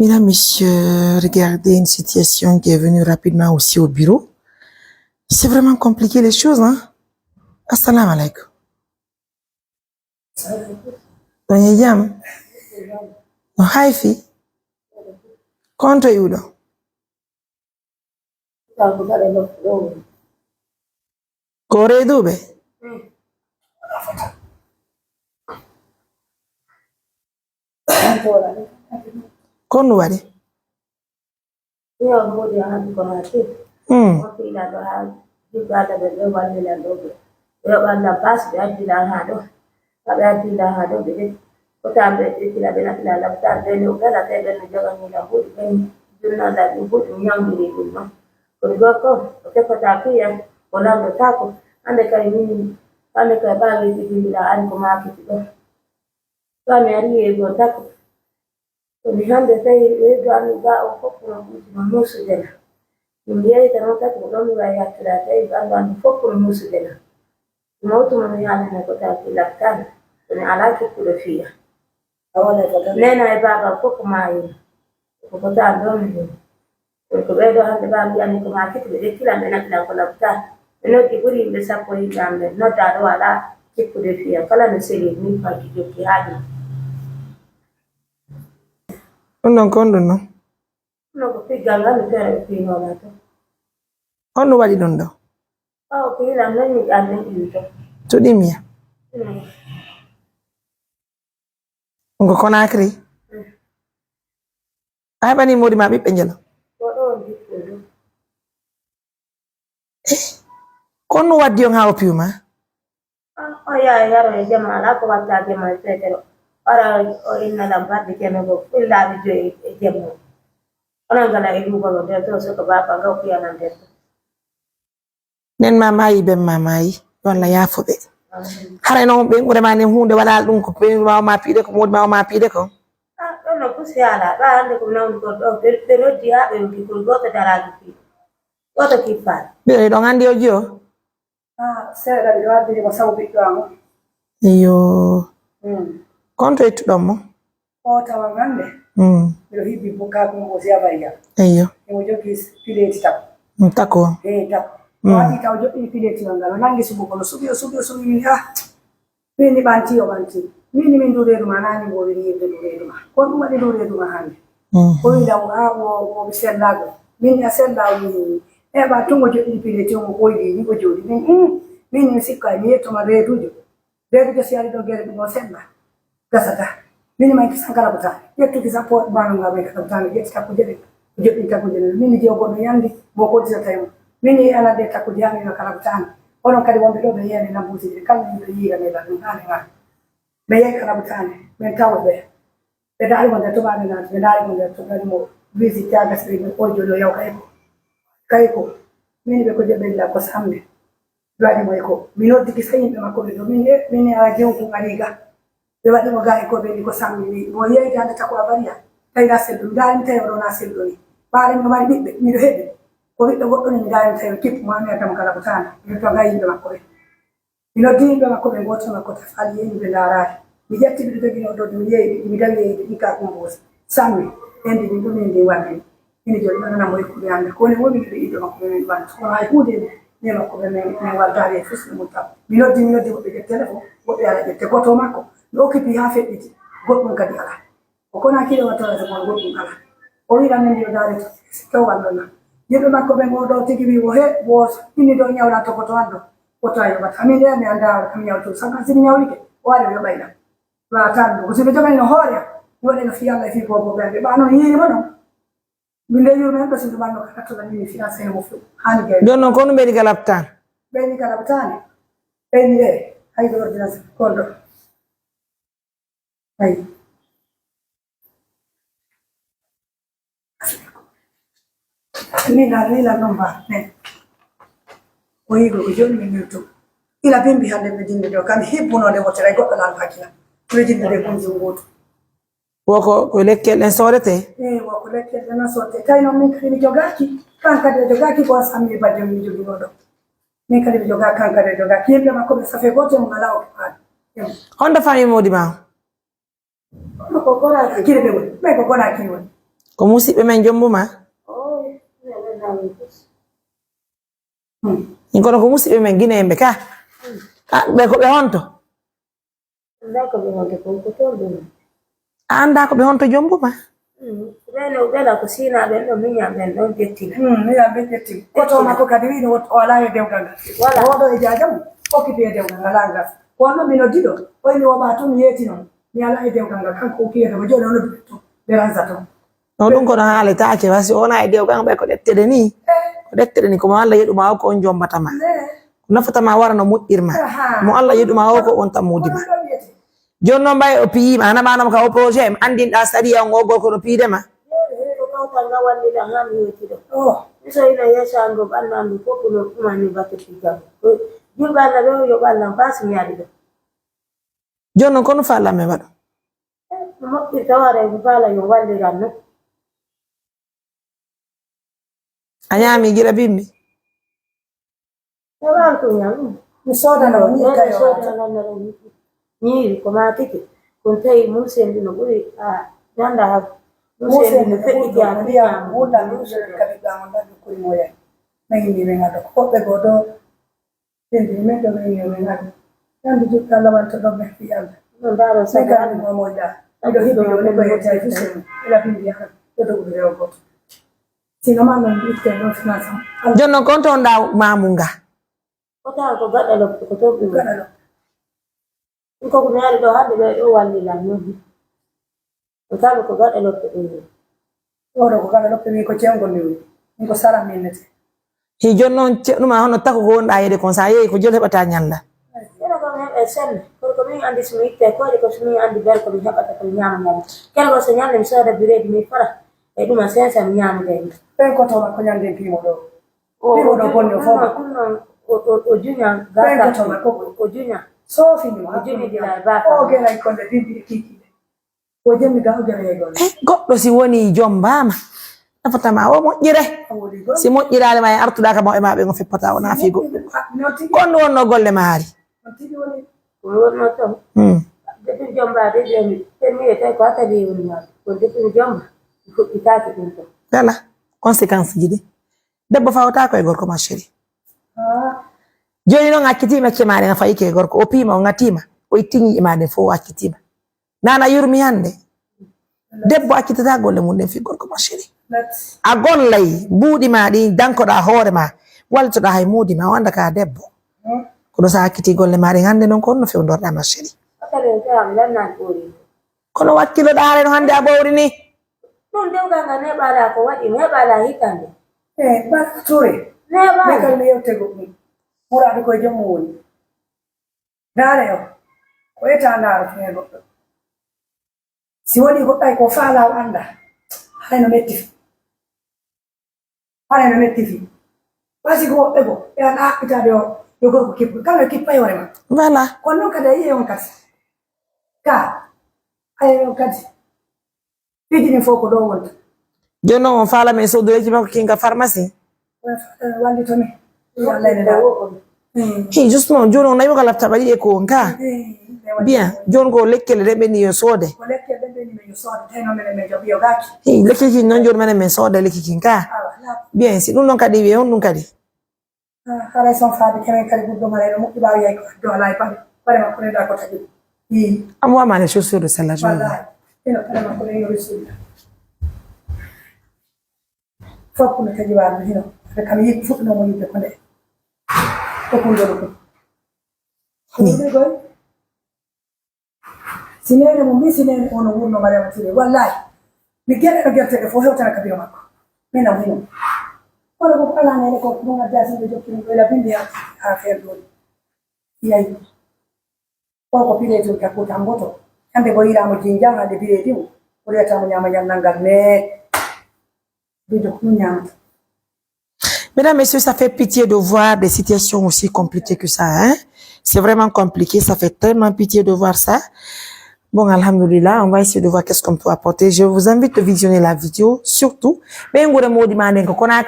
Mesdames, messieurs, regardez une situation qui est venue rapidement aussi au bureau. C'est vraiment compliqué les choses, hein? Assalamu alaikum. Donye jam. No haifi. Konto yudo. Kore dube. Konu wade. Ni hande sai wedo anu ga o kokko musu dela ndiye tan ta ko don wa ya tira sai ban kokko musu dela موت من يعني أنا كنت أقول لك كان أنا على كل فيها أولا لأن بابا فوق معي وكنت أقول لك بعد هذا بابا يعني كم أكيد بدي كلا من أكلا كلا بتاع إنه تقولي بس أقولي جامد نوتا ولا كل فيها كلا نسيلي من فاكي جوكي هذه Kondo. No في جامد نتعرف فيه ولا تو Kondo wadi dondo. في لما نيجي Tudimia. Ngo Conakry. Ay bani modi ma bi penjelo. Kono wadi yo ngawo piuma. Ya ro jama la ko wata jama tetero. Ora o inna lambar de keme go illa bi jo e jama. Ona ngala e lugo go de to so ko baba go ku yana de. Nen mama yi be mama yi. Wala ya fobe. Hare no be ngure mane hunde wala dum ko be ma pide ko modi ma pide ko. No kusiala ba ande ko non ko do de no dia be ko go to dara gi. Go to kifa. Be do ngandi ojo. Sera bi wadi ko sawu bi do Iyo. Konto itu domo. O tawangande. Bilo hibi buka ko mo sia baya. Iyo. Mo jogi pile tap. Mtako. Tap. Wadi ka jogi pile tingala nangi subu ko subi ni ha. Bini banti o banti. Mini min dure ruma nani bo wi yebe dure ruma. Ko dum wadi dure ruma hande. Ko wi daw wo sellago. Min ya sellago ni. E ba tungo jogi pile tingo ko wi ni ko jodi min sikka ni to ma redujo. Redujo si ari do gere do sella. Gasata. Min ma kisankara buta. Yettu kisapo banu ngabe ka tan yetti ka ko jede. Jogi ka ko jede. Min je obo no yandi bo ko disa tayo. Min ala de ta ko jami no kala buta. Ono kadi wonde do be yene na buti kan ni do yira me la dum hane be yek rabutane men tawbe be dal mo de to bana na be dal mo de to bana mo visita ga sebe ko jolo yaw kay ko min be ko jebe la ko samne dwani mo ko minoti kisayin be makko do min ala jew ko ngariga be wadi mo gaay ko be ko samne ni mo yeyi tan ta ko abariya tay ga sel dum dal tay do na sel do ni baare mo mari bibbe mi do hedde ko biddo goddo ni gaay tay kip mo am tam kala butana mi to gaay be makko minoti be makko be goto makko ta fali yeni be laaraade mi jetti bi dogi no do mi yeyi mi dawi di ka ko mbos sammi endi bi dum ndi wandi ni jodi na moy ko yande ko ne woni be ido makko be wandi ko ay hude ne makko be ne waldare fus mo tab minoti be telefon bo be ala be te goto makko do kipi ha feddi goddo kadi ala o kona kilo wato da goddo ala o wi ramen dio dare to wallona yebe makko be ngodo tigi wi wo he bo ni do nyawra to ko to ando Otayo but aminde me anda kamya to sanga sini nyawrike wale yo baina ba tando ko sibe jogani no hore wole no fiya fi ko bo be ba no yiri bono binde yo me ko sibe banno ka to ni fi asa mo fu hani ge Donno kono be galaptan. Be galaptan. Ni ay do ordinance kondo. Ay. Ni la nomba ne. Oyigo joni mi mutu ila bimbi hande be dinde do kam hibbuno de wotere goddo lan hakila ko dinde de ko zungoto woko ko lekke len sorete woko lekke den sorte tay no min kadi jogaki kan kadi jogaki ko sammi badde mi jogi do min kadi jogaki kan kadi jogaki yimbe makko be safe goto mo ngala o fa honda fami modi ma ko kora kirbe won be ko kora kirwon ko musidɓe men jombuma kono ko musidɓe men guinéemɓe ka ɓe ko ɓe honto a anda ko ɓe honto jombuma ɓena ko sinaɓen ɗo miñam ɓen ɗon ƴettina miñam ɓen ƴettina koto makko kadi wino o ala e dewgal ngal oɗo e jajam okkipi e dewgal ngal ala ngal kono min noddiɗo oyni woɓa to mi yeeti noon mi ala e dewgal ngal kanko okkiyeɗomo joni ono duɓe to ɓe ransa toon no ɗum kono haaletaake wasi wona e dewgal ɓe ko ɗetteɗe ni ko ɗetteɗe ni komo Allah yeɗuma o ko on jombatama ko nafatama wara no moƴƴirma mo Allah yeɗuma o ko on tan modima joni noon mbay o piyima anaɓanama ka o projet mi andinɗa sariya on o gorko no piidema kawtanga walliɗa ha mi yettiɗo so ina yeesango ɓannandu fof no ɗumani bakketi jam julɓe Allah ɓe yo ɓallam basi mi yaɗi ɗo joni noon kono fallam me waɗo no moƴƴirta wara mi faala yo walliran no a ñaami giɗa bimbi heɓan ko ñam mi sodano ñiiri ñiiri ko matiki kon tawi musendi no ɓuri a ganda ha musendi no feƴƴi jam ndiyam wuɗɗan kadi ɓamon ɗaɗɗo kuri moyen nayini ɓe ngaɗo hoɓɓe goo ɗo ɓendi men ɗo nayini ɓe ngaɗo yandu jukka Allah wanto ɗo ɓe fi Allah ɗo ndaro sagani momoyɗa miɗo hiɓi ɗo ne koye tawi fusen ila bindi yahan ɗo dogudu rewo goto sino ma non itte ɗon finance joni noon kon toon ɗa mamunga kota ko gaɗa loppi ko toɓɓi gaɗa loppi ɗum koko mi ari ɗo hande ɓe ɗo wallila noon o tawi ko gaɗa loppi ɗum oɗo ko gaɗa loppi min ko cewgol mi woni min ko saram minnete hi joni noon ceɗɗuma hono tako ko wonɗa yede kon sa yeehi ko joni heɓata ñalla ene kam heɓe senne kono ko min andi somi itte koɗe ko somin andi bel komi heɓata komi ñama ñama kelgo so ñande mi sooda bireedi mi fara e ɗuma 500 mi ñamude ɓen kotoma ko ñande pimo ɗo pimo ɗo bonde o fof ɗum noon o juña gatoma o juña soofini o juñidira e baka o gelay konde bimbi e kikiɗe o jemmi ga o gere gol goɗɗo si woni jombama nafatama o moƴƴire si moƴƴirade ma e artuɗa kam e maɓe ngo feppata wona fi goɗɗum kon wonno golle maari wonno toon depuis jombade joni mi wiyete ko hattadi woni maɗo kon depuis mi jomba fuɗɗitaki ɗum to wala conséquence ji ɗi debbo fawtako e gorko ma chéri joni noon accitima cemade nga fayi ke gorko o piima o ŋatima o ittiñi imade fo o accitima nana yurmi hande debbo accitata golle mum ɗen fi gorko ma chéri a gollay mbuuɗi ma ɗi dankoɗa hoore ma wallitoɗa hay muudi ma o anda ka debbo kono sa hakkiti golle ma ɗen hande noon ko honno fewdorɗa ma chéri kono wakkiloɗa haare no hande a ɓowri ni ɗum dewgal ngal neɓaɗa ko waɗi mi heɓaɗa hitande barka toure neɓaɗa kal mi yewtego ɗum muraɓe koye jommu woni ndaare o ko eta ndaaro to e goɗɗo si woni goɗɗay ko faala o anda hayno metti fi hayno metti fi ɓasi ko woɓɓe go ɓe an haɓɓitade o yo gorko kippu kala kippa e hoore ma voilà kono noon kadi a yiye on kadi ka aye on kadi fijini fof ko ɗo wonta joni noon on faala men sodoreji makko kinga pharmacie wallitomi wallayne ɗa hi justement joni on nayi ko lafta ɓaɗi e ko on ka bien joni ko lekkele ɗe ɓenni yo soode ko lekkele ɗe ɓenni men yo soode tawno minen min joɓi yo gaaki hi lekki kin noon joni menen min sooda lekki kin ka bien si ɗum ɗon kadi wiye on ɗum kadi haray son faade kemen kadi ɓurɗomara no moƴƴi ɓawi yay ko do ala e paɗe makko neɗa ko tagi am wama les chaussures de celle-là je ino paɗe makko ne yori suuɗa fof no tagi waɗo hino ade kam yiɗi fuɗɗinomo yidde ko nde ko kundoɗo ɗum ɗum goy sinere mo mbi sinere ono wurno mariama tiri wallahi mi gueɗe no guerteɗe fof hewtana kabiro makko minam hino oɗo ko alanede ko ɗum addasinde jokkini ɓoyla bindi ha feere ɗoni yayi o ko pirejo jakkutan goto hande bo yiramo jinjam hande biredi o o wiyatamo ñama ñamnal ngal mais bido ɗum ñamata. Mesdames, Messieurs, ça fait pitié de voir des situations aussi compliquées que ça. Hein? C'est vraiment compliqué, ça fait tellement pitié de voir ça. Bon, alhamdoulilah, on va essayer de voir qu'est-ce qu'on peut apporter. Je vous invite de visionner la vidéo, surtout. Mais on va demander qu'on a